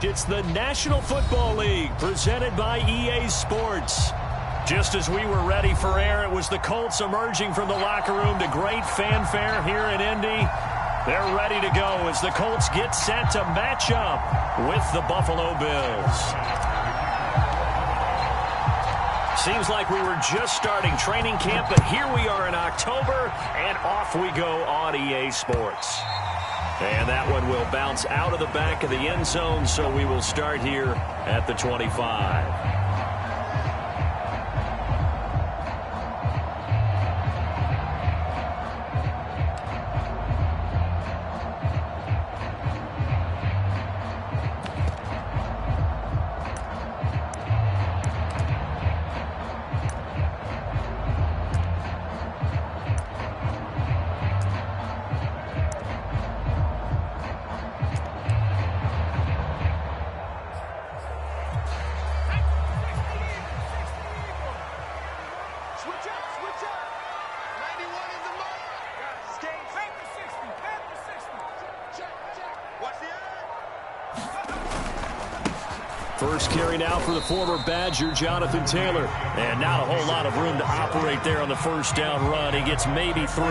It's the National Football League presented by EA Sports. Just as we were ready for air, it was the Colts emerging from the locker room to great fanfare here in Indy. They're ready to go as the Colts get set to match up with the Buffalo Bills. Seems like we were just starting training camp, but here we are in October, and off we go on EA Sports. And that one will bounce out of the back of the end zone, so we will start here at the 25. First carry now for the former Badger, Jonathan Taylor. And not a whole lot of room to operate there on the first down run. He gets maybe 3.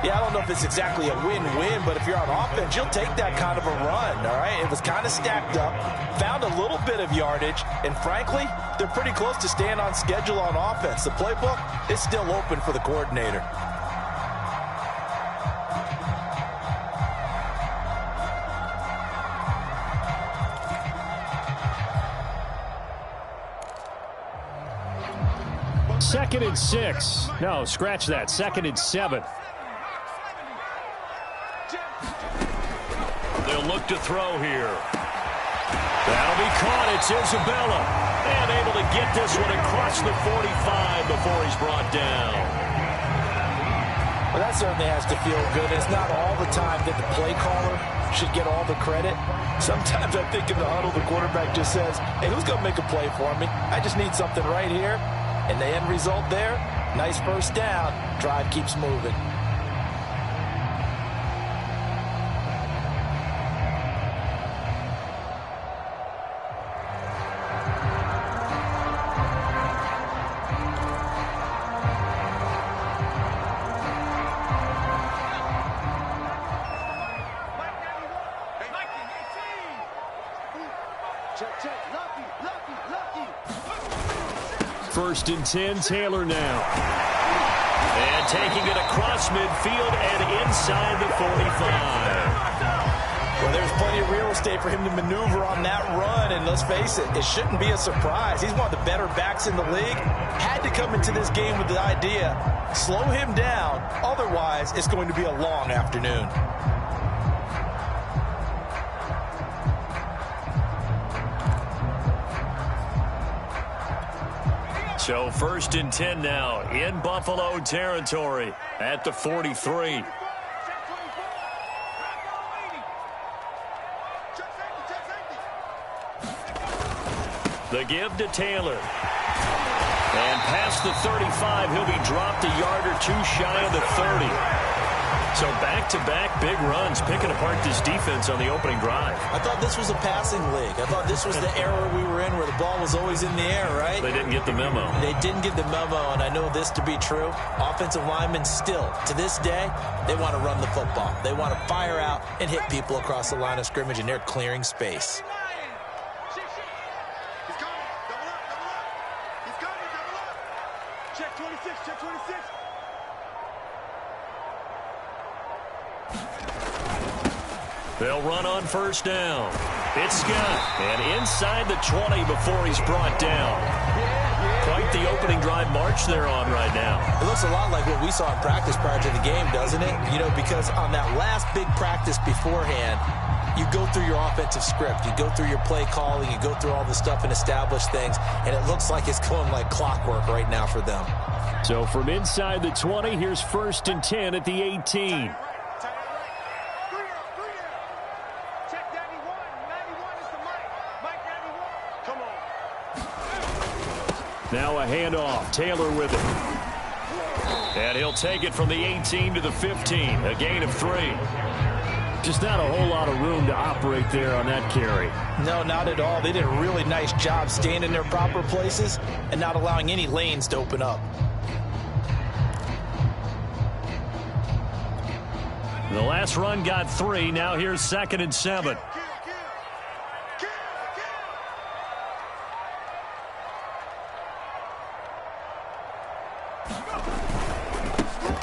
Yeah, I don't know if it's exactly a win-win, but if you're on offense, you'll take that kind of a run, all right? It was kind of stacked up, found a little bit of yardage, and frankly, they're pretty close to staying on schedule on offense. The playbook is still open for the coordinator. Second and 6. No, scratch that. Second and 7. They'll look to throw here. That'll be caught. It's Isabella. And able to get this one across the 45 before he's brought down. Well, that certainly has to feel good. It's not all the time that the play caller should get all the credit. Sometimes I think in the huddle, the quarterback just says, hey, who's going to make a play for me? I just need something right here. And the end result there, nice first down. Drive keeps moving. First and 10, Taylor now. And taking it across midfield and inside the 45. Well, there's plenty of real estate for him to maneuver on that run, and let's face it, it shouldn't be a surprise. He's one of the better backs in the league. Had to come into this game with the idea, slow him down, otherwise it's going to be a long afternoon. So first and 10 now in Buffalo territory at the 43. The give to Taylor. And past the 35, he'll be dropped a yard or two shy of the 30. So back-to-back big runs, picking apart this defense on the opening drive. I thought this was a passing league. I thought this was the era we were in where the ball was always in the air, right? They didn't get the memo. They didn't get the memo, and I know this to be true. Offensive linemen still, to this day, they want to run the football. They want to fire out and hit people across the line of scrimmage, and they're clearing space. Check 26, check 26. They'll run on first down. It's Scott. And inside the 20 before he's brought down. Quite the opening drive march they're on right now. It looks a lot like what we saw in practice prior to the game, doesn't it? You know, because on that last big practice beforehand, you go through your offensive script. You go through your play calling. You go through all the stuff and establish things. And it looks like it's going like clockwork right now for them. So from inside the 20, here's first and 10 at the 18. Now a handoff. Taylor with it. And he'll take it from the 18 to the 15. A gain of 3. Just not a whole lot of room to operate there on that carry. No, not at all. They did a really nice job staying in their proper places and not allowing any lanes to open up. The last run got 3. Now here's 2nd and 7.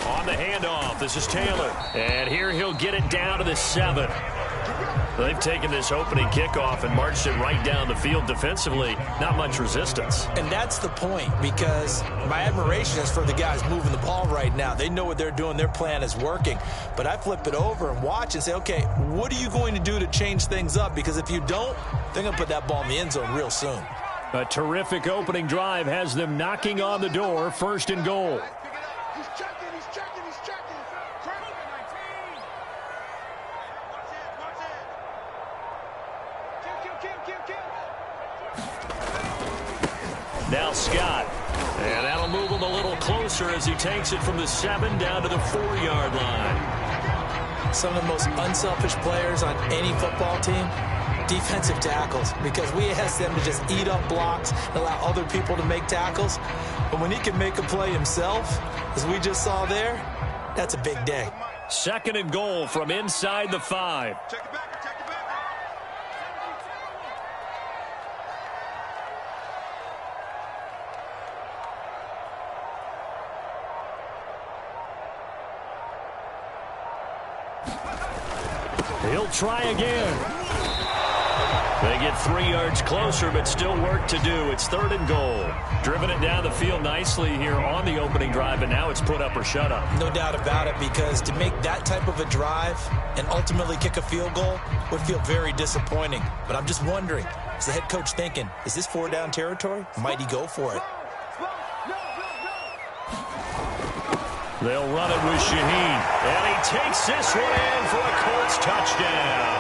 On the handoff, this is Taylor. And here he'll get it down to the 7. They've taken this opening kickoff and marched it right down the field defensively. Not much resistance. And that's the point, because my admiration is for the guys moving the ball right now. They know what they're doing. Their plan is working. But I flip it over and watch and say, okay, what are you going to do to change things up? Because if you don't, they're going to put that ball in the end zone real soon. A terrific opening drive has them knocking on the door. 1st and goal. He's checking. Now Scott. And that'll move him a little closer as he takes it from the 7 down to the 4-yard line. Some of the most unselfish players on any football team, defensive tackles, because we ask them to just eat up blocks and allow other people to make tackles. But when he can make a play himself, as we just saw there, that's a big day. 2nd and goal from inside the 5. He'll try again. They get 3 yards closer, but still work to do. It's 3rd and goal. Driven it down the field nicely here on the opening drive, and now it's put up or shut up. No doubt about it, because to make that type of a drive and ultimately kick a field goal would feel very disappointing. But I'm just wondering, is the head coach thinking, is this 4-down territory? Might he go for it? They'll run it with Shaheen. And he takes this one in for a Colts touchdown.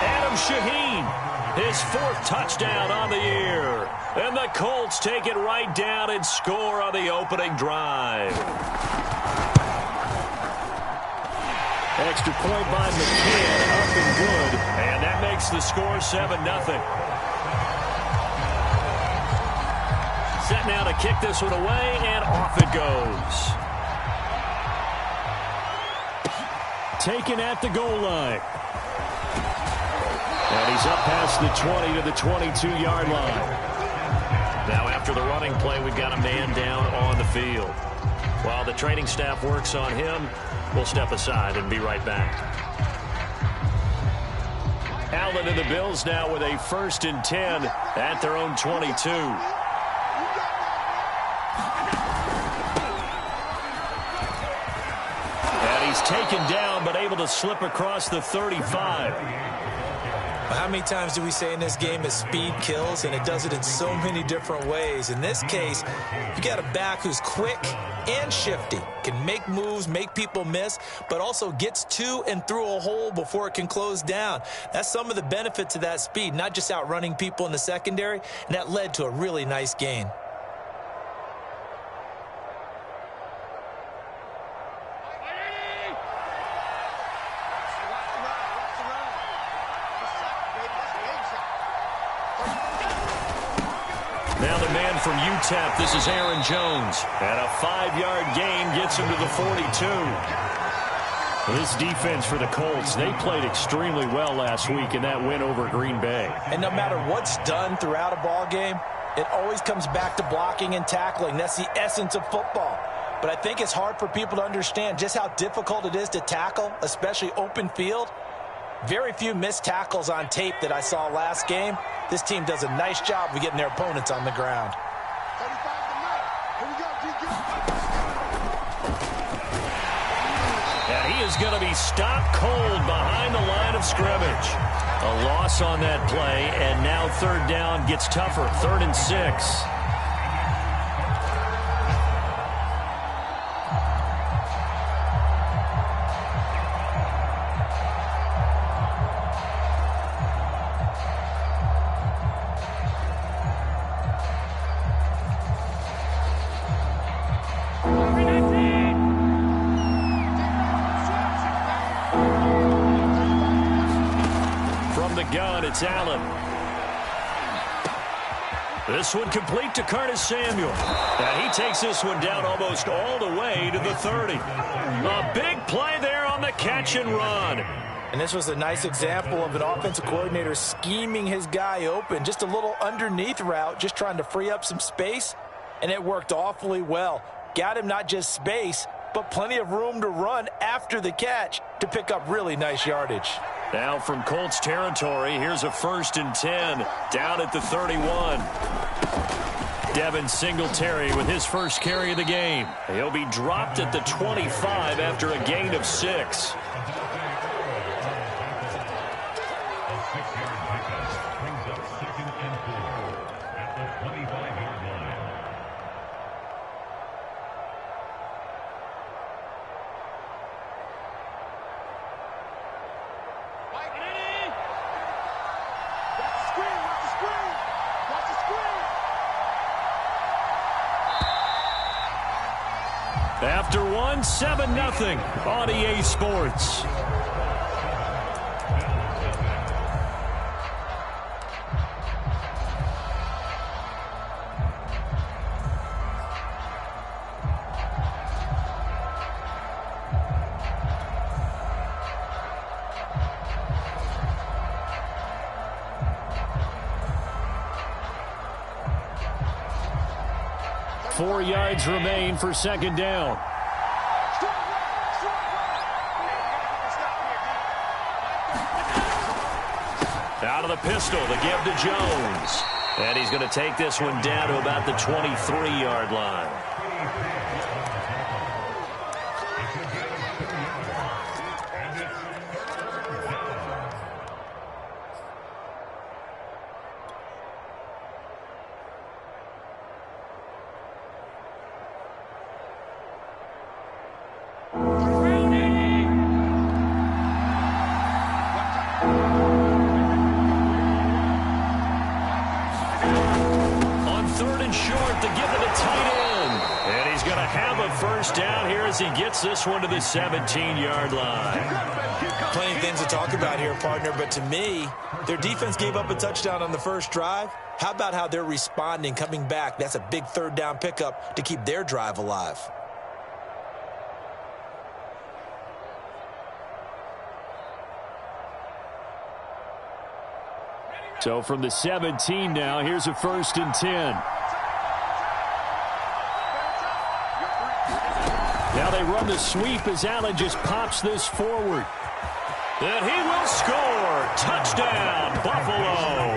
Adam Shaheen, his 4th touchdown on the year. And the Colts take it right down and score on the opening drive. Extra point by McCann, up and good. And that makes the score 7-0. Set now to kick this one away, and off it goes. Taken at the goal line. And he's up past the 20 to the 22-yard line. Now after the running play, we've got a man down on the field. While the training staff works on him, we'll step aside and be right back. Allen and the Bills now with a 1st and 10 at their own 22. Taken down, but able to slip across the 35. How many times do we say in this game is speed kills, and it does it in so many different ways? In this case, you got a back who's quick and shifty, can make moves, make people miss, but also gets to and through a hole before it can close down. That's some of the benefits of that speed, not just outrunning people in the secondary, and that led to a really nice gain. Now the man from UTEP, this is Aaron Jones. And a 5-yard gain gets him to the 42. This defense for the Colts, they played extremely well last week in that win over Green Bay. And no matter what's done throughout a ball game, it always comes back to blocking and tackling. That's the essence of football. But I think it's hard for people to understand just how difficult it is to tackle, especially open field. Very few missed tackles on tape that I saw last game. This team does a nice job of getting their opponents on the ground. And he is going to be stopped cold behind the line of scrimmage. A loss on that play, and now 3rd down gets tougher. 3rd and 6. gun. It's Allen. This one complete to Curtis Samuel. And he takes this one down almost all the way to the 30. A big play there on the catch and run. And this was a nice example of an offensive coordinator scheming his guy open. Just a little underneath route, just trying to free up some space. And it worked awfully well. Got him not just space, but plenty of room to run after the catch to pick up really nice yardage. Now from Colts territory, here's a 1st and 10 down at the 31. Devin Singletary with his first carry of the game. He'll be dropped at the 25 after a gain of 6. After one, 7-0 on EA Sports. Four yards remain for 2nd down. Out of the pistol, the give to Jones. And he's going to take this one down to about the 23-yard line. He gets this one to the 17-yard line. Plenty of things to talk about here, partner, but to me, their defense gave up a touchdown on the first drive. How about how they're responding, coming back? That's a big 3rd down pickup to keep their drive alive. So from the 17 now, here's a 1st and 10. Now they run the sweep as Allen just pops this forward. And he will score. Touchdown, Buffalo.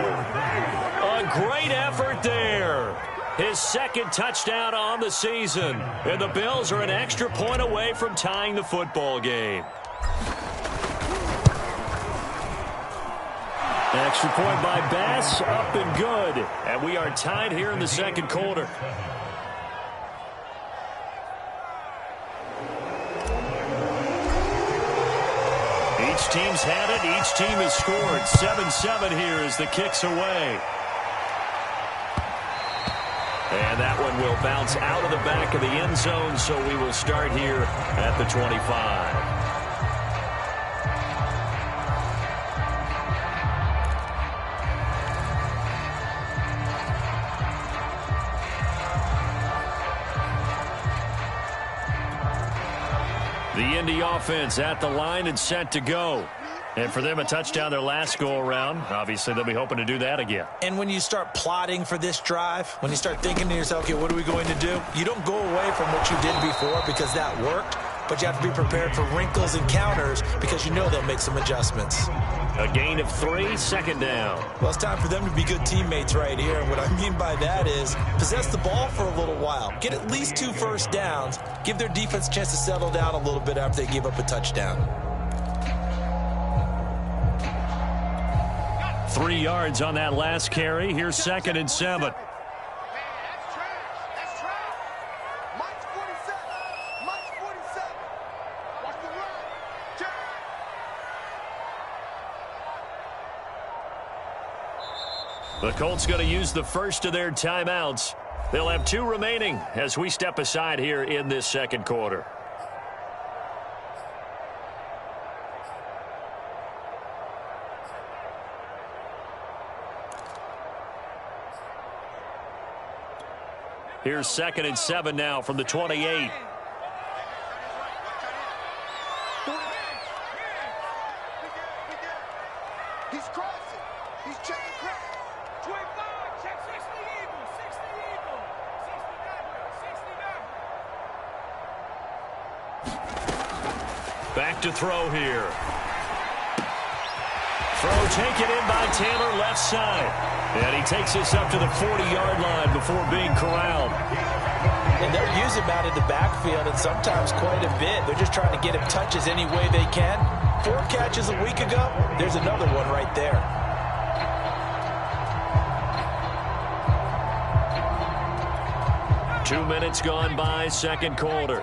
A great effort there. His 2nd touchdown on the season. And the Bills are an extra point away from tying the football game. Extra point by Bass, up and good. And we are tied here in the 2nd quarter. Each team's had it. Each team has scored. 7-7 here as the kick's away. And that one will bounce out of the back of the end zone, so we will start here at the 25. The Indy offense at the line and set to go. And for them, a touchdown their last go-around. Obviously, they'll be hoping to do that again. And when you start plotting for this drive, when you start thinking to yourself, okay, what are we going to do? You don't go away from what you did before because that worked, but you have to be prepared for wrinkles and counters because you know they'll make some adjustments. A gain of 3, 2nd down. Well, it's time for them to be good teammates right here. And what I mean by that is possess the ball for a little while. Get at least 2 first downs. Give their defense a chance to settle down a little bit after they give up a touchdown. 3 yards on that last carry. Here's 2nd and 7. The Colts going to use the first of their timeouts. They'll have 2 remaining as we step aside here in this 2nd quarter. Here's 2nd and 7 now from the 28. He's crossing. He's checking crack. 25, check 60 Eagle, 60 Eagle, 69. Back to throw here. Throw taken in by Taylor, left side. And he takes this up to the 40-yard line before being corralled. And they'll use him out in the backfield, and sometimes quite a bit. They're just trying to get him touches any way they can. 4 catches a week ago. There's another one right there. Two minutes gone by, second quarter.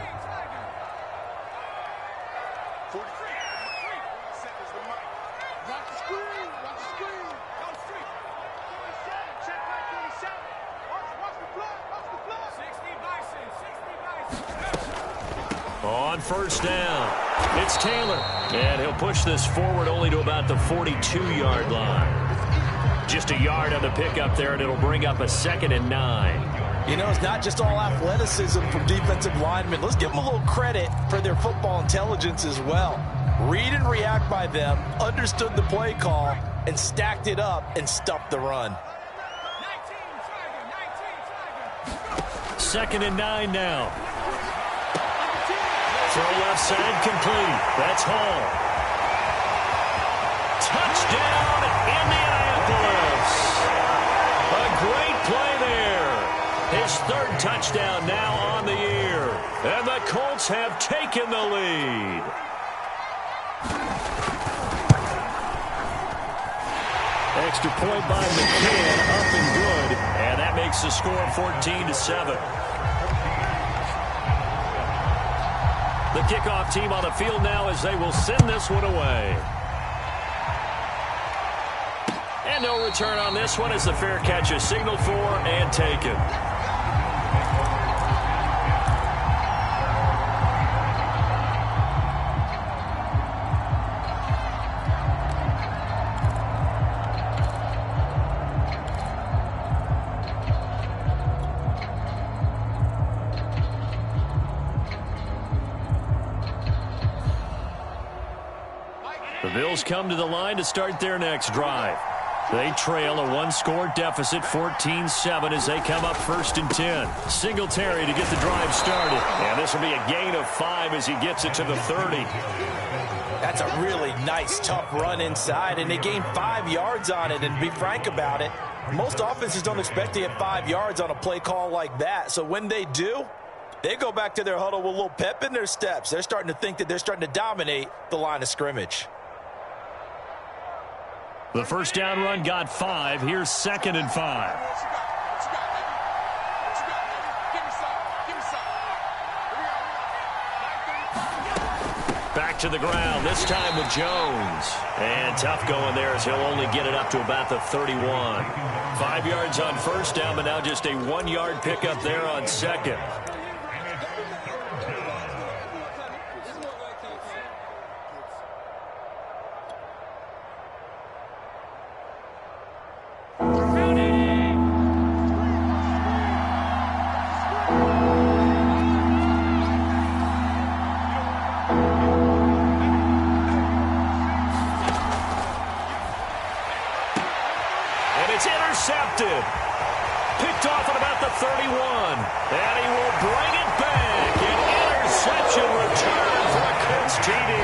On first down, it's Taylor. And he'll push this forward only to about the 42-yard line. Just a yard on the pickup there, and it'll bring up a 2nd and 9. You know, it's not just all athleticism from defensive linemen. Let's give them a little credit for their football intelligence as well. Read and react by them, understood the play call, and stacked it up and stuffed the run. 2nd and 9 now. Throw left side complete. That's Hall. Touchdown, Indianapolis. A great play there. His 3rd touchdown now on the year. And the Colts have taken the lead. Extra point by McCann, up and good. And that makes the score 14-7. The kickoff team on the field now as they will send this one away. And no return on this one as the fair catch is signaled for and taken. The Bills come to the line to start their next drive. They trail a 1-score deficit, 14-7, as they come up 1st and 10. Singletary to get the drive started. And this will be a gain of 5 as he gets it to the 30. That's a really nice, tough run inside, and they gain 5 yards on it. And to be frank about it, most offenses don't expect to get 5 yards on a play call like that. So when they do, they go back to their huddle with a little pep in their steps. They're starting to think that they're starting to dominate the line of scrimmage. The first down run got 5. Here's 2nd and 5. Back to the ground, this time with Jones. And tough going there as he'll only get it up to about the 31. 5 yards on first down, but now just a 1-yard pickup there on 2nd. Intercepted. Picked off at about the 31. And he will bring it back. An interception return for a Colts TD.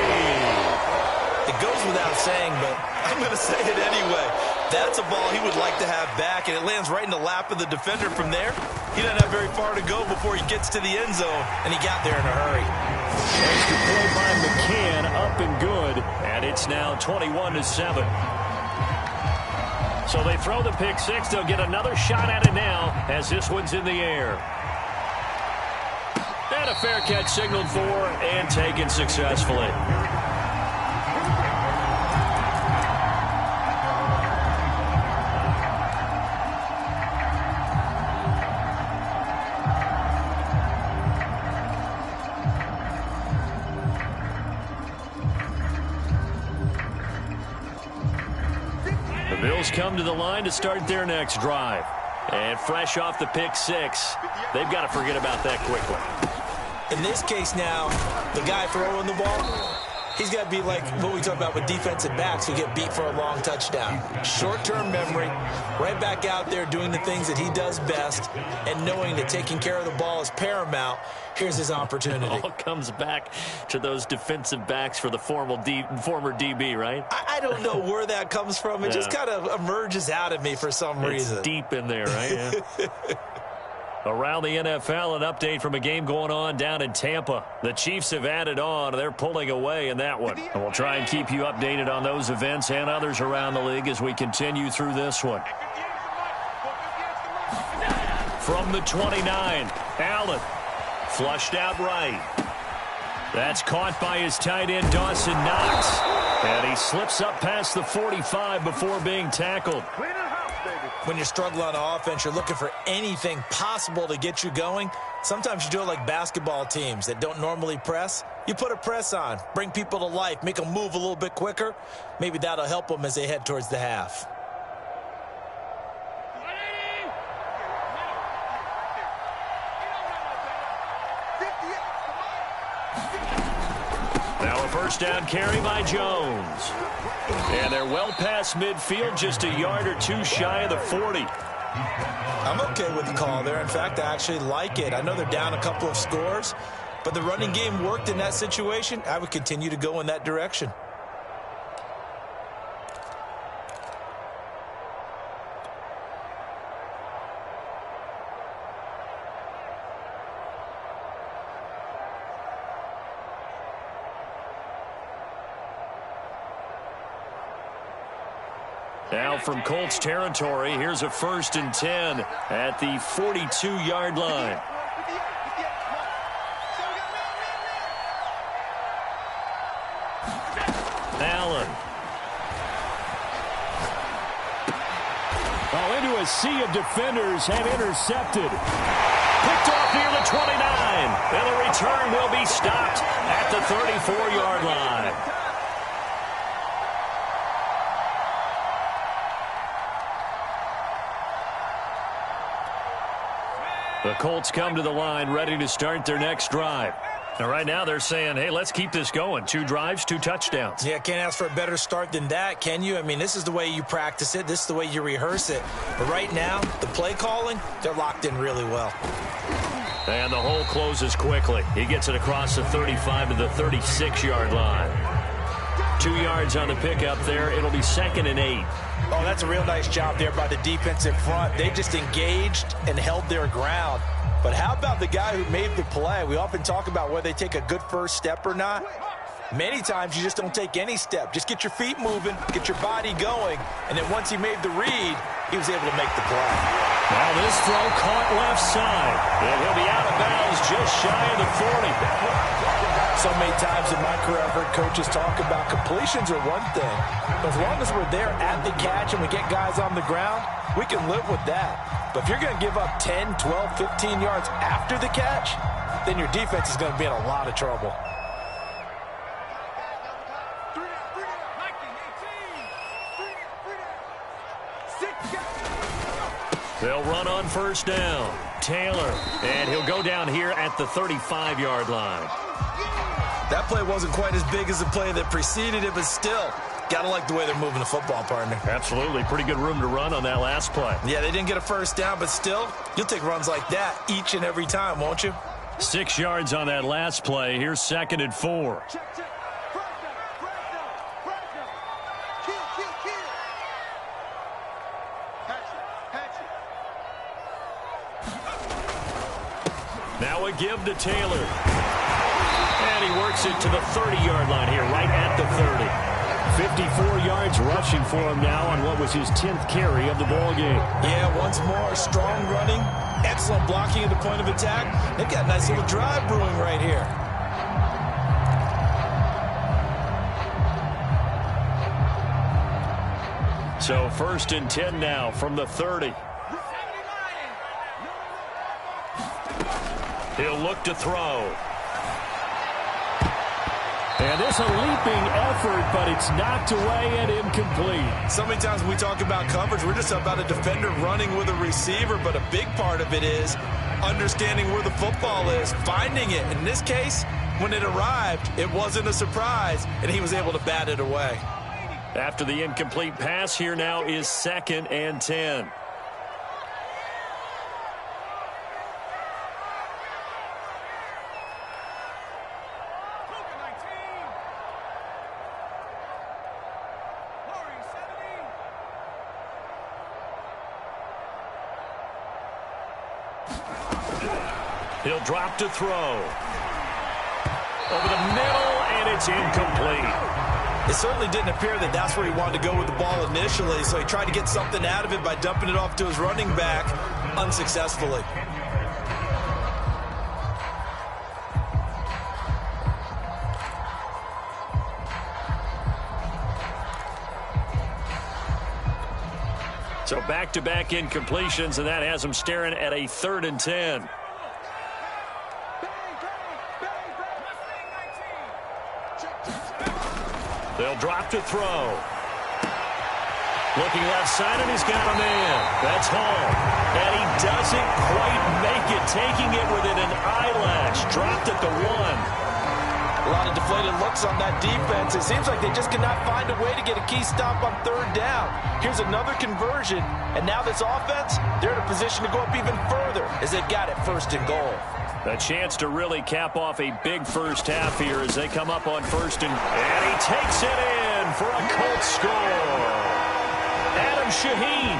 It goes without saying, but I'm going to say it anyway. That's a ball he would like to have back, and it lands right in the lap of the defender from there. He doesn't have very far to go before he gets to the end zone, and he got there in a hurry. Extra play by McCann, up and good. And it's now 21-7. So they throw the pick six. They'll get another shot at it now as this one's in the air. And a fair catch signaled for and taken successfully. The Bills come to the line to start their next drive. And fresh off the pick six, they've got to forget about that quickly. In this case now, the guy throwing the ball, he's got to be like what we talk about with defensive backs who get beat for a long touchdown. Short-term memory, right back out there doing the things that he does best, and knowing that taking care of the ball is paramount. Here's his opportunity. It all comes back to those defensive backs for the former DB, right? I don't know where that comes from. It just kind of emerges out of me for some reason. It's deep in there, right? Yeah. Around the NFL, an update from a game going on down in Tampa. The Chiefs have added on. They're pulling away in that one. And we'll try and keep you updated on those events and others around the league as we continue through this one. From the 29, Allen. Flushed out right. That's caught by his tight end, Dawson Knox. And he slips up past the 45 before being tackled. When you're struggling on offense, you're looking for anything possible to get you going. Sometimes you do it like basketball teams that don't normally press. You put a press on, bring people to life, make them move a little bit quicker. Maybe that'll help them as they head towards the half. Now a first down carry by Jones. And they're well past midfield, just a yard or two shy of the 40. I'm okay with the call there. In fact, I actually like it. I know they're down a couple of scores, but the running game worked in that situation. I would continue to go in that direction. Now from Colts territory, here's a 1st and 10 at the 42-yard line. Allen. Oh, into a sea of defenders and intercepted. Picked off near the 29. And the return will be stopped at the 34-yard line. The Colts come to the line ready to start their next drive. And right now they're saying, hey, let's keep this going. 2 drives, 2 touchdowns. Yeah, can't ask for a better start than that, can you? I mean, this is the way you practice it. This is the way you rehearse it. But right now, the play calling, they're locked in really well. And the hole closes quickly. He gets it across the 35 to the 36-yard line. 2 yards on the pickup there. It'll be 2nd and 8. Oh, that's a real nice job there by the defensive front. They just engaged and held their ground. But how about the guy who made the play? We often talk about whether they take a good first step or not. Many times you just don't take any step. Just get your feet moving, get your body going, and then once he made the read, he was able to make the play. Now this throw caught left side. And he'll be out of bounds just shy of the 40. So many times in my career I've heard coaches talk about completions are one thing. But as long as we're there at the catch and we get guys on the ground, we can live with that. But if you're going to give up 10, 12, 15 yards after the catch, then your defense is going to be in a lot of trouble. They'll run on first down. Taylor, and he'll go down here at the 35-yard line. That play wasn't quite as big as the play that preceded it, but still, got to like the way they're moving the football, partner. Absolutely. Pretty good room to run on that last play. Yeah, they didn't get a first down, but still, you'll take runs like that each and every time, won't you? 6 yards on that last play. Here's 2nd and 4. Now a give to Taylor. And he works it to the 30-yard line here, right at the 30. 54 yards rushing for him now on what was his 10th carry of the ball game. Yeah, once more, strong running, excellent blocking at the point of attack. They've got a nice little drive brewing right here. So 1st and 10 now from the 30. He'll look to throw. And this a leaping effort, but it's knocked away and incomplete. So many times when we talk about coverage, we're just about a defender running with a receiver, but a big part of it is understanding where the football is, finding it. In this case, when it arrived, it wasn't a surprise, and he was able to bat it away. After the incomplete pass, here now is 2nd and 10. He'll drop to throw. Over the middle, and it's incomplete. It certainly didn't appear that that's where he wanted to go with the ball initially, so he tried to get something out of it by dumping it off to his running back unsuccessfully. So back-to-back incompletions, and that has him staring at a 3rd and 10. They'll drop to throw. Looking left side, and he's got a man. That's Hall. And he doesn't quite make it, taking it within an eyelash. Dropped at the 1. A lot of deflated looks on that defense. It seems like they just cannot find a way to get a key stop on 3rd down. Here's another conversion, and now this offense, they're in a position to go up even further as they've got it 1st and goal. A chance to really cap off a big first half here as they come up on 1st and he takes it in for a Colts score. Adam Shaheen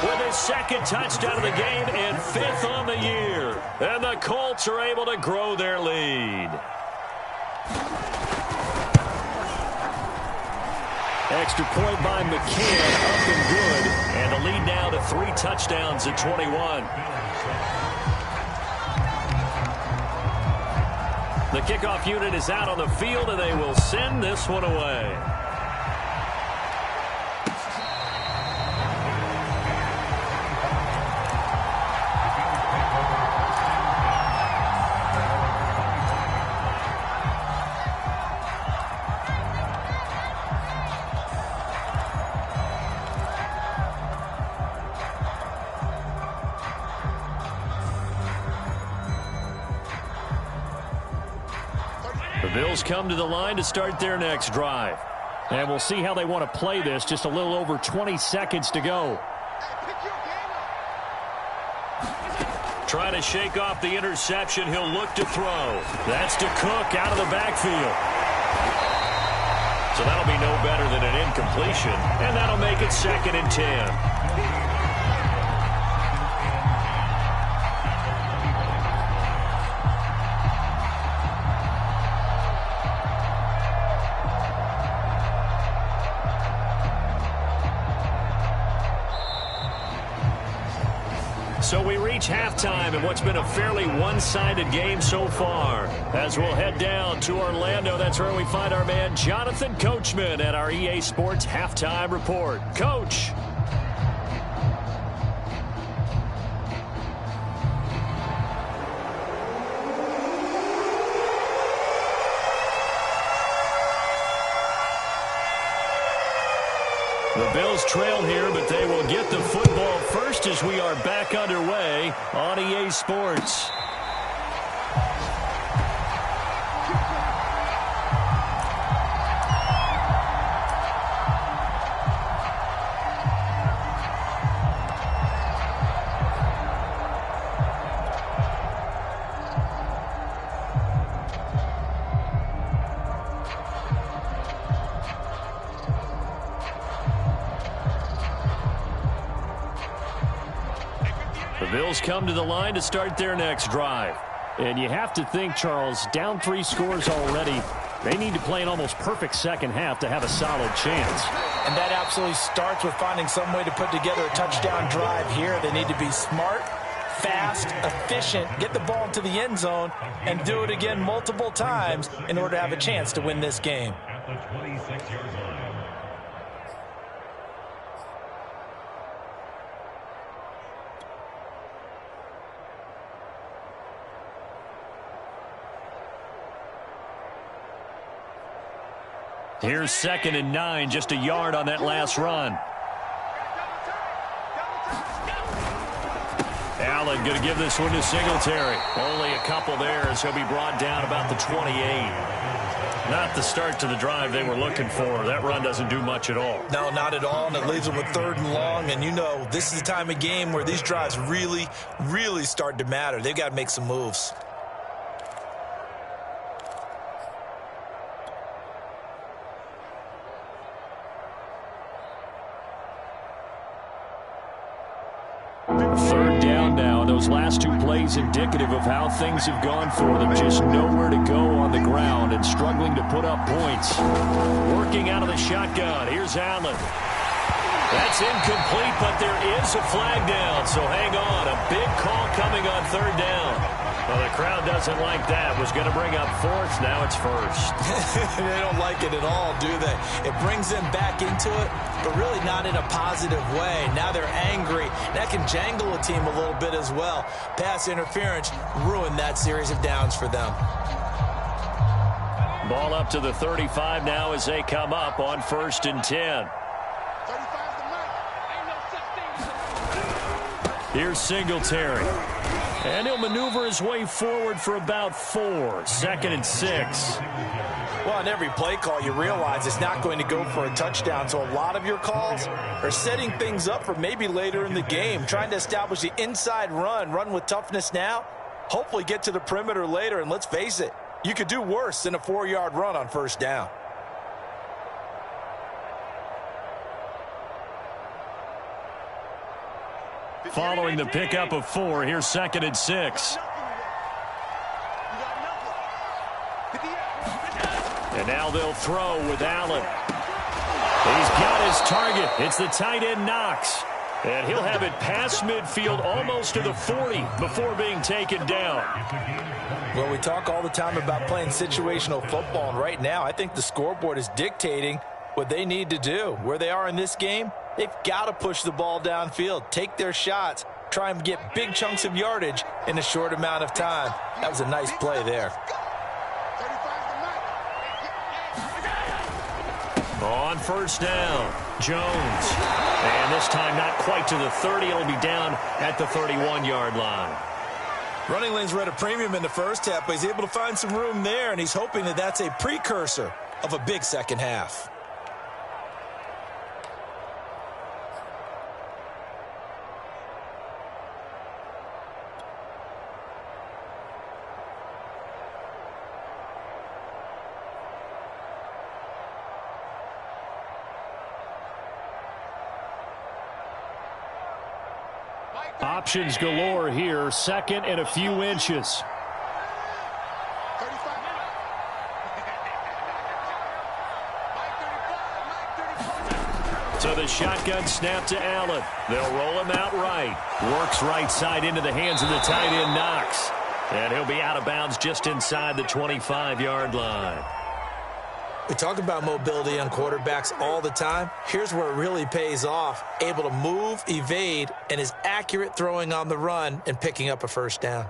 with his 2nd touchdown of the game and 5th on the year. And the Colts are able to grow their lead. Extra point by McCann, up and good. And the lead now to 3 touchdowns at 21. The kickoff unit is out on the field, and they will send this one away. The Bills come to the line to start their next drive. And we'll see how they want to play this. Just a little over 20 seconds to go. Trying to shake off the interception. He'll look to throw. That's to Cook out of the backfield. So that'll be no better than an incompletion. And that'll make it 2nd and 10. So we reach halftime in what's been a fairly one-sided game so far. As we'll head down to Orlando, that's where we find our man Jonathan Coachman at our EA Sports Halftime Report. Coach. The Bills trail here, but they will get the football first as we are back underway on EA Sports. The Bills come to the line to start their next drive. And you have to think, Charles, down 3 scores already. They need to play an almost perfect second half to have a solid chance. And that absolutely starts with finding some way to put together a touchdown drive here. They need to be smart, fast, efficient, get the ball into the end zone, and do it again multiple times in order to have a chance to win this game. Here's 2nd and 9, just a yard on that last run. Allen going to give this one to Singletary. Only a couple there as he'll be brought down about the 28. Not the start to the drive they were looking for. That run doesn't do much at all. No, not at all, and it leaves them with 3rd and long. And you know, this is the time of game where these drives really, really start to matter. They've got to make some moves. Third down now. Those last 2 plays indicative of how things have gone for them. Just nowhere to go on the ground and struggling to put up points. Working out of the shotgun. Here's Allen. That's incomplete, but there is a flag down, so hang on. A big call coming on 3rd down. Well, the crowd doesn't like that. Was going to bring up 4th. Now it's 1st. They don't like it at all, do they? It brings them back into it, but really not in a positive way. Now they're angry. That can jangle a team a little bit as well. Pass interference ruined that series of downs for them. Ball up to the 35 now as they come up on 1st and 10. Here's Singletary. And he'll maneuver his way forward for about 4. 2nd and 6. Well, on every play call, you realize it's not going to go for a touchdown. So a lot of your calls are setting things up for maybe later in the game, trying to establish the inside run with toughness now, hopefully get to the perimeter later. And let's face it, you could do worse than a 4-yard run on 1st down. Following the pickup of 4, here's 2nd and 6. And now they'll throw with Allen. He's got his target. It's the tight end Knox. And he'll have it past midfield almost to the 40 before being taken down. Well, we talk all the time about playing situational football, and right now I think the scoreboard is dictating what they need to do. Where they are in this game, they've got to push the ball downfield, take their shots, try and get big chunks of yardage in a short amount of time. That was a nice play there. On 1st down, Jones. And this time not quite to the 30. It'll be down at the 31-yard line. Running lanes were at a premium in the first half, but he's able to find some room there, and he's hoping that that's a precursor of a big second half. Options galore here. 2nd and a few inches. So the shotgun snap to Allen. They'll roll him out right. Works right side into the hands of the tight end Knox. And he'll be out of bounds just inside the 25-yard line. We talk about mobility on quarterbacks all the time. Here's where it really pays off. Able to move, evade, and is accurate throwing on the run and picking up a 1st down.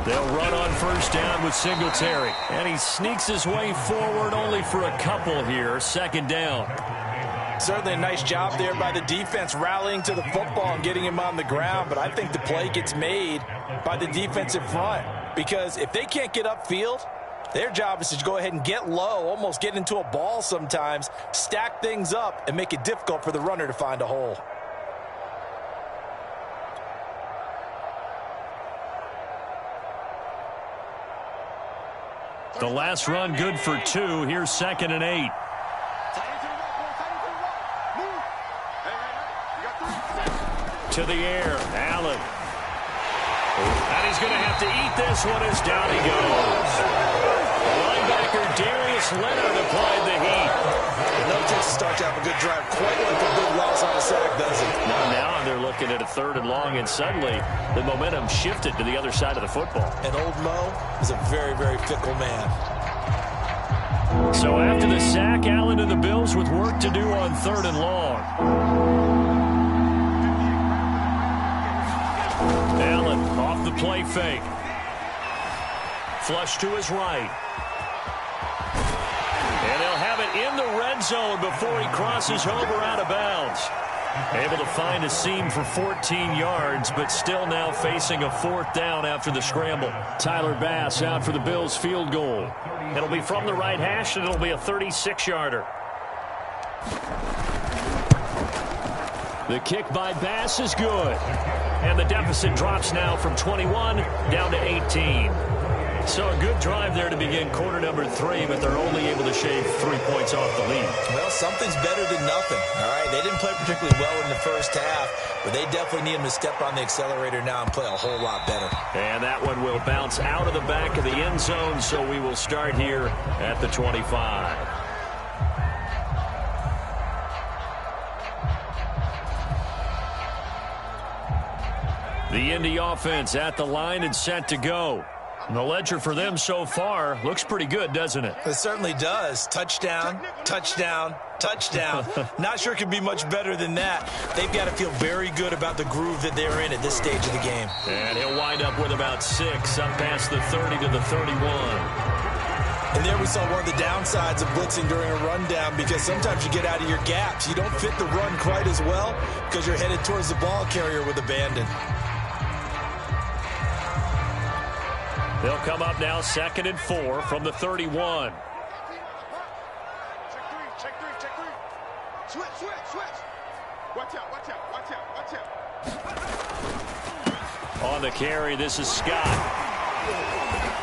They'll run on 1st down with Singletary. And he sneaks his way forward only for a couple here. 2nd down. Certainly a nice job there by the defense rallying to the football and getting him on the ground. But I think the play gets made by the defensive front. Because if they can't get upfield, their job is to go ahead and get low, almost get into a ball sometimes, stack things up, and make it difficult for the runner to find a hole. The last run good for 2. Here's 2nd and 8. To the air, Allen. And he's going to have to eat this one as down he goes. Linebacker Darius Leonard applied the heat. No chance to start to have a good drive, quite like a big loss on a sack, does it? Now they're looking at a 3rd and long, and suddenly the momentum shifted to the other side of the football. And old Mo is a very, very fickle man. So after the sack, Allen and the Bills with work to do on 3rd and long. Allen off the play fake. Flush to his right. And he'll have it in the red zone before he crosses over out of bounds. Able to find a seam for 14 yards, but still now facing a 4th down after the scramble. Tyler Bass out for the Bills field goal. It'll be from the right hash, and it'll be a 36-yarder. The kick by Bass is good. And the deficit drops now from 21 down to 18. So a good drive there to begin quarter number 3, but they're only able to shave 3 points off the lead. Well, something's better than nothing, all right? They didn't play particularly well in the first half, but they definitely need them to step on the accelerator now and play a whole lot better. And that one will bounce out of the back of the end zone, so we will start here at the 25. The Indy offense at the line and set to go. And the ledger for them so far looks pretty good, doesn't it? It certainly does. Touchdown, touchdown, touchdown. Not sure it could be much better than that. They've got to feel very good about the groove that they're in at this stage of the game. And he'll wind up with about 6 up past the 30 to the 31. And there we saw one of the downsides of blitzing during a rundown, because sometimes you get out of your gaps. You don't fit the run quite as well because you're headed towards the ball carrier with abandon. They'll come up now 2nd and 4 from the 31. Check three. Switch. Watch out. On the carry, this is Scott.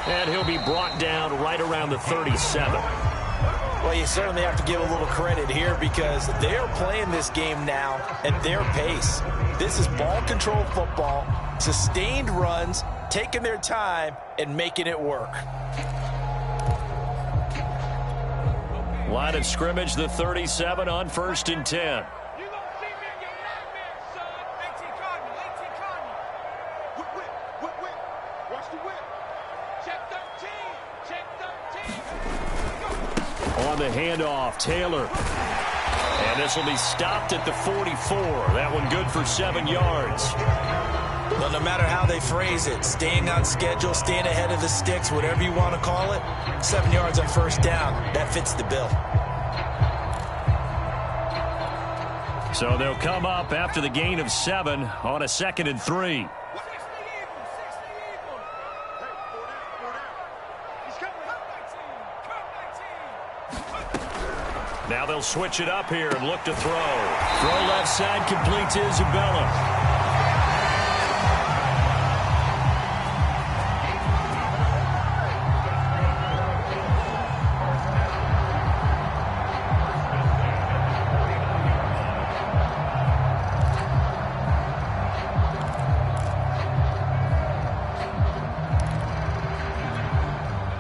And he'll be brought down right around the 37. Well, you certainly have to give a little credit here because they're playing this game now at their pace. This is ball control football, sustained runs, taking their time and making it work. Line of scrimmage, the 37 on 1st and 10. You gonna see me in your nightmares, son. 18 Cardinal. Whip. Watch the whip. Check 13. On the handoff, Taylor. And this will be stopped at the 44. That one good for 7 yards. Well, no matter how they phrase it, staying on schedule, staying ahead of the sticks, whatever you want to call it, 7 yards on 1st down, that fits the bill. So they'll come up after the gain of 7 on a 2nd and 3. 60 Eagles. Hey, four down. He's coming. Cut 19. Now they'll switch it up here and look to throw. Throw left side, complete to Isabella.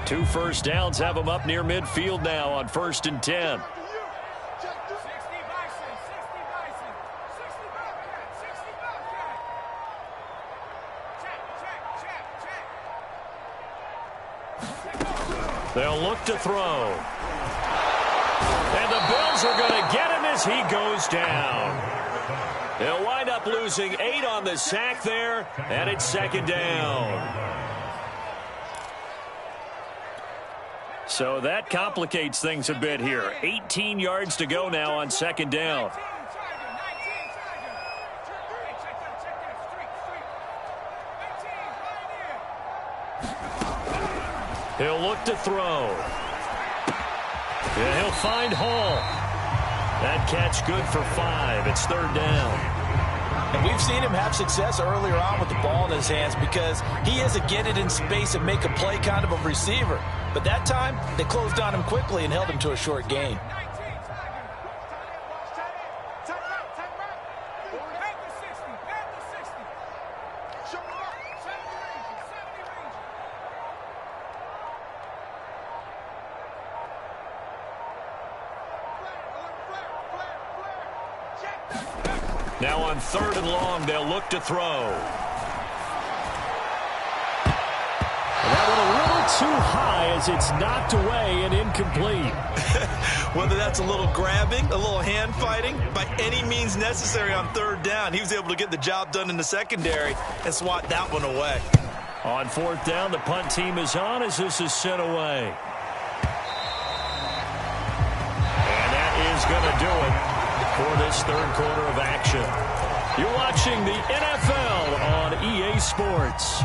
Two first downs have them up near midfield now on 1st and 10. 60 Bison. 60 Bobcat. Check. They'll look to throw. And the Bills are going to get him as he goes down. They'll wind up losing 8 on the sack there, and it's 2nd down. So that complicates things a bit here. 18 yards to go now on 2nd down. He'll look to throw. And he'll find Hall. That catch good for 5. It's 3rd down. And we've seen him have success earlier on with the ball in his hands because he is a get it in space and make a play kind of a receiver. But that time, they closed on him quickly and held him to a short gain. Now on 3rd and long, they'll look to throw. And that one a little too high as it's knocked away and incomplete. Whether that's a little grabbing, a little hand fighting, by any means necessary on third down, he was able to get the job done in the secondary and swat that one away. On fourth down, the punt team is on as this is sent away. And that is going to do it for this third quarter of action. You're watching the NFL on EA Sports.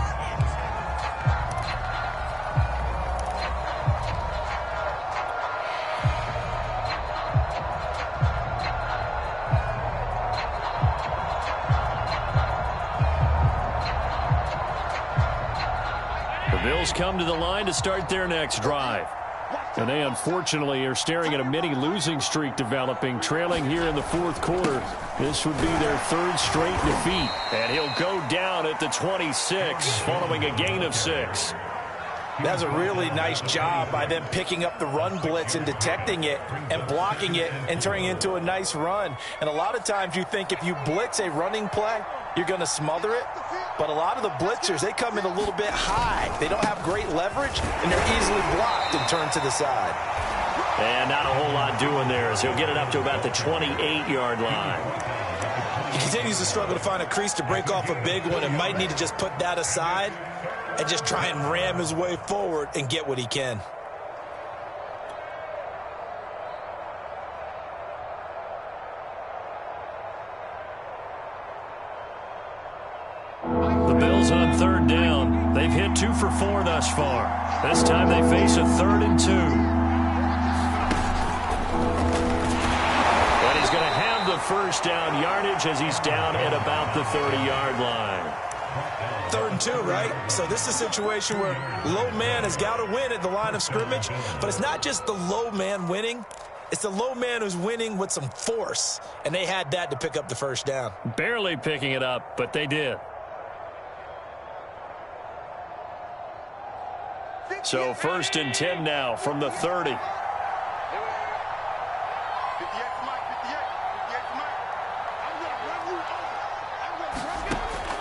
The Bills come to the line to start their next drive. And they unfortunately are staring at a mini losing streak developing, trailing here in the fourth quarter. This would be their third straight defeat. And he'll go down at the 26 following a gain of 6. That's a really nice job by them picking up the run blitz and detecting it and blocking it and turning it into a nice run. And a lot of times you think if you blitz a running play, you're going to smother it. But a lot of the blitzers, they come in a little bit high. They don't have great leverage, and they're easily blocked and turned to the side. And not a whole lot doing there as he'll get it up to about the 28-yard line. He continues to struggle to find a crease to break off a big one and might need to just put that aside and just try and ram his way forward and get what he can. The Bills on third down. They've hit 2 for 4 thus far. This time they face a 3rd and 2. And he's going to have the first down yardage as he's down at about the 30-yard line. 3rd and 2, right? So this is a situation where low man has got to win at the line of scrimmage, but it's not just the low man winning. It's the low man who's winning with some force, and they had that to pick up the first down. Barely picking it up, but they did. So 1st and 10 now from the 30.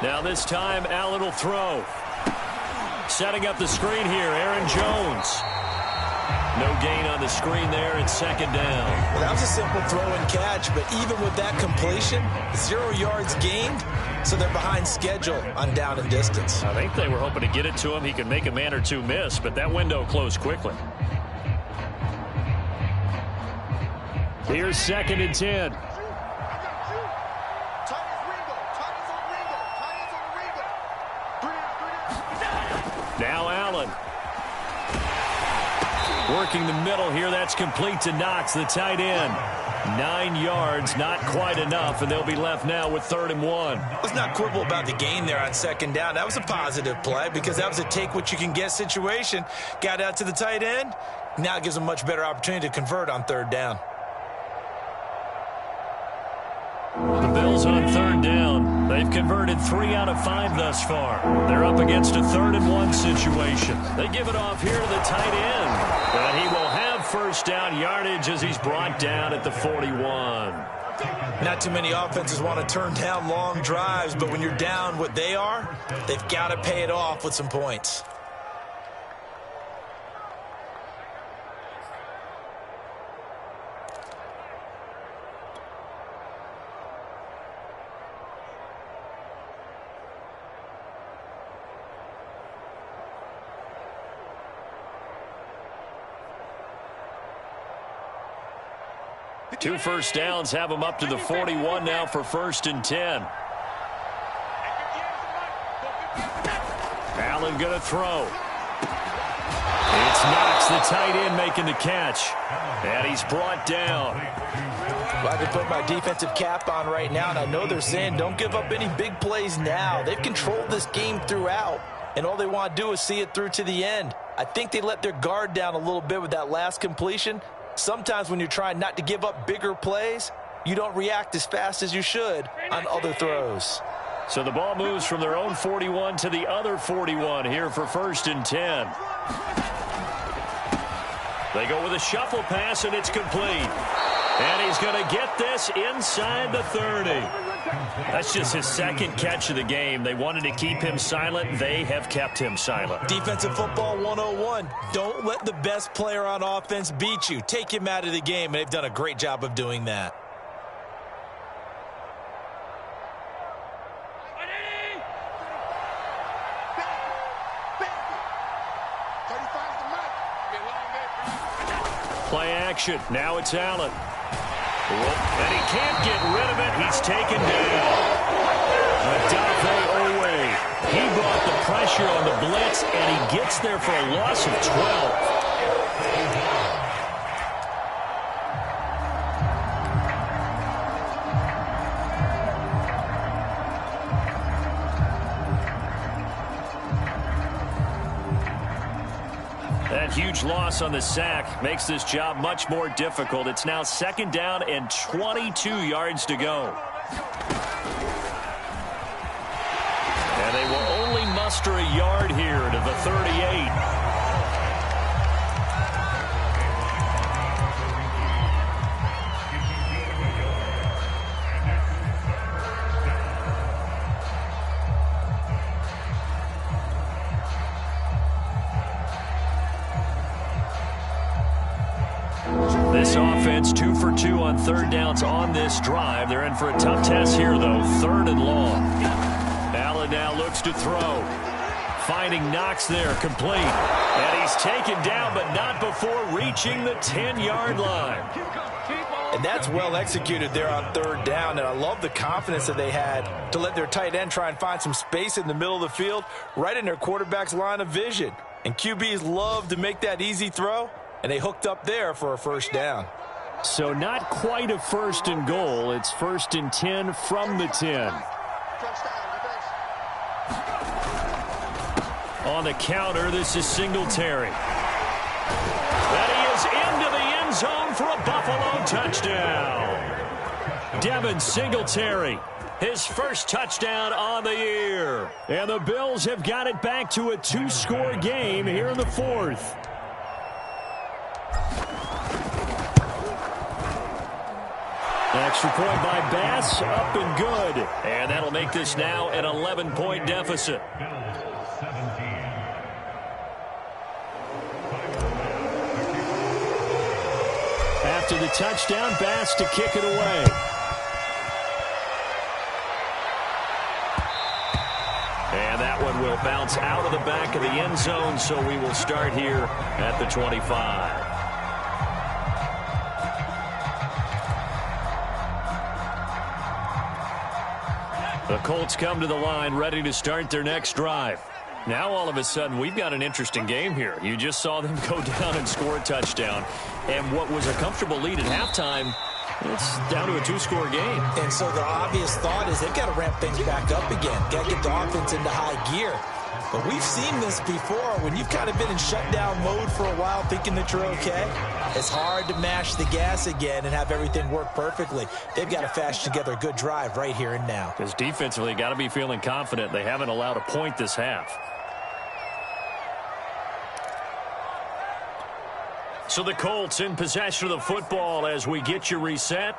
Now this time Allen will throw. Setting up the screen here, Aaron Jones. No gain on the screen there, and 2nd down. Well, that was a simple throw and catch, but even with that completion, 0 yards gained, so they're behind schedule on down and distance. I think they were hoping to get it to him. He could make a man or two miss, but that window closed quickly. Here's 2nd and 10. Now Allen. Working the middle here. That's complete to Knox, the tight end. 9 yards, not quite enough, and they'll be left now with 3rd and 1. Let's not quibble about the gain there on 2nd down. That was a positive play because that was a take-what-you-can-get situation. Got out to the tight end. Now it gives them a much better opportunity to convert on 3rd down. The Bills on 3rd down. They've converted 3 out of 5 thus far. They're up against a 3rd and 1 situation. They give it off here to the tight end. But he will have first down yardage as he's brought down at the 41. Not too many offenses want to turn down long drives, but when you're down what they are, they've got to pay it off with some points. Two first downs have him up to the 41 now for 1st and 10. Allen going to throw. It's Knox, the tight end, making the catch. And he's brought down. Well, I can put my defensive cap on right now, and I know they're saying don't give up any big plays now. They've controlled this game throughout, and all they want to do is see it through to the end. I think they let their guard down a little bit with that last completion. Sometimes when you're trying not to give up bigger plays, you don't react as fast as you should on other throws. So the ball moves from their own 41 to the other 41 here for 1st and 10. They go with a shuffle pass, and it's complete. And he's going to get this inside the 30. That's just his second catch of the game. They wanted to keep him silent. They have kept him silent. Defensive football 101. Don't let the best player on offense beat you. Take him out of the game, and they've done a great job of doing that. Play action. Now it's Allen. And he can't get rid of it. He's taken down. He brought the pressure on the blitz, and he gets there for a loss of 12. That huge loss on the sack makes this job much more difficult. It's now 2nd down and 22 yards to go. And they will only muster a yard here to the 38. This offense 2 for 2 on 3rd downs on this drive. They're in for a tough test here, though. 3rd and long. Allen now looks to throw. Finding Knox there, complete. And he's taken down, but not before reaching the 10-yard line. And that's well executed there on 3rd down. And I love the confidence that they had to let their tight end try and find some space in the middle of the field, right in their quarterback's line of vision. And QBs love to make that easy throw. And they hooked up there for a 1st down. So not quite a 1st and goal. It's 1st and 10 from the 10. On the counter, this is Singletary. And he is into the end zone for a Buffalo touchdown. Devin Singletary, his first touchdown on the year. And the Bills have got it back to a 2-score game here in the 4th. Extra point by Bass, up and good. And that'll make this now an 11-point deficit. After the touchdown, Bass to kick it away. And that one will bounce out of the back of the end zone, so we will start here at the 25. The Colts come to the line ready to start their next drive. Now all of a sudden we've got an interesting game here. You just saw them go down and score a touchdown. And what was a comfortable lead at halftime, it's down to a 2-score game. And so the obvious thought is they've got to ramp things back up again. Got to get the offense into high gear. But we've seen this before. When you've kind of been in shutdown mode for a while thinking that you're okay, it's hard to mash the gas again and have everything work perfectly. They've got to fashion together a good drive right here and now. Because defensively, got to be feeling confident. They haven't allowed a point this half. So the Colts in possession of the football as we get you reset.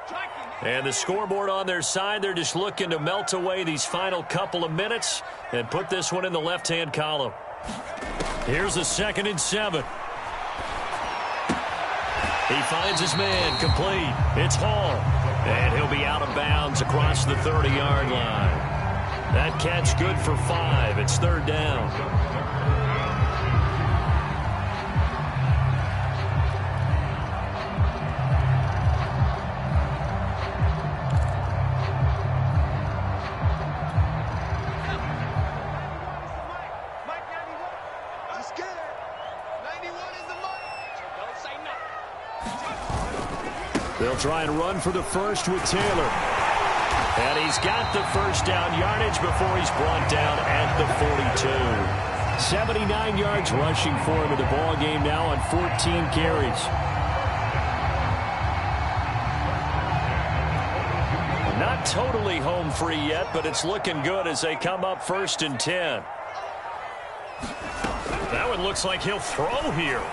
And the scoreboard on their side, they're just looking to melt away these final couple of minutes and put this one in the left-hand column. Here's a 2nd and 7. He finds his man, complete. It's Hall. And he'll be out of bounds across the 30-yard line. That catch good for 5. It's 3rd down. They'll try and run for the first with Taylor. And he's got the 1st down yardage before he's brought down at the 42. 79 yards rushing for him in the ball game now on 14 carries. Not totally home free yet, but it's looking good as they come up 1st and 10. That one looks like he'll throw here.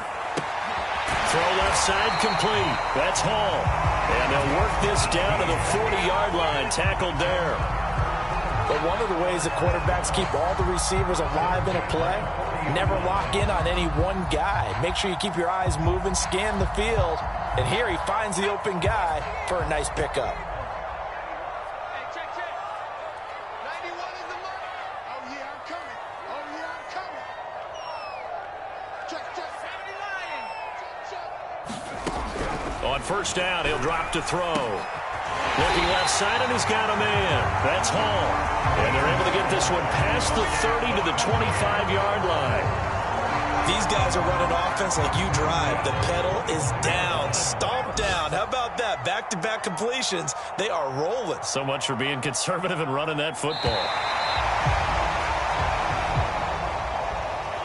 throw left side complete. That's Hall. And they'll work this down to the 40-yard line. Tackled there. But one of the ways the quarterbacks keep all the receivers alive in a play, never lock in on any one guy. Make sure you keep your eyes moving, scan the field. And here he finds the open guy for a nice pickup. Hey, check. 91 is the mark. Oh, yeah, I'm coming. Oh, yeah, I'm coming. Check. 79. On first down, he'll drop to throw. Looking left side, and he's got a man. That's Hall. And they're able to get this one past the 30 to the 25-yard line. These guys are running offense like you drive. The pedal is down, stomped down. How about that? Back-to-back completions. They are rolling. So much for being conservative and running that football.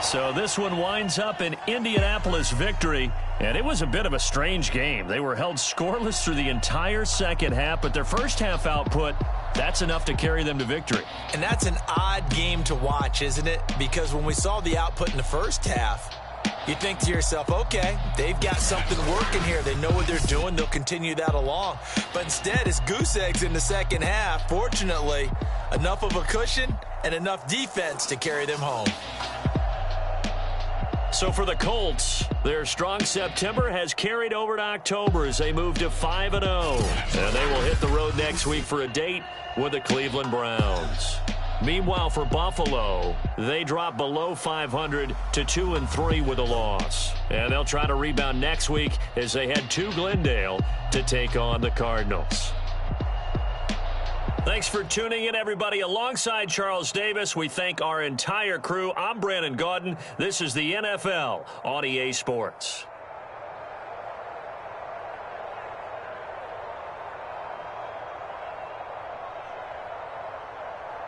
So this one winds up an Indianapolis victory, and it was a bit of a strange game. They were held scoreless through the entire second half, but their first half output, that's enough to carry them to victory. And that's an odd game to watch, isn't it? Because when we saw the output in the first half, you think to yourself, okay, they've got something working here. They know what they're doing. They'll continue that along. But instead, it's goose eggs in the second half. Fortunately, enough of a cushion and enough defense to carry them home. So for the Colts, their strong September has carried over to October as they move to 5-0. And they will hit the road next week for a date with the Cleveland Browns. Meanwhile, for Buffalo, they drop below 500 to 2-3 with a loss. And they'll try to rebound next week as they head to Glendale to take on the Cardinals. Thanks for tuning in, everybody. Alongside Charles Davis, we thank our entire crew. I'm Brandon Gaudin. This is the NFL on EA Sports.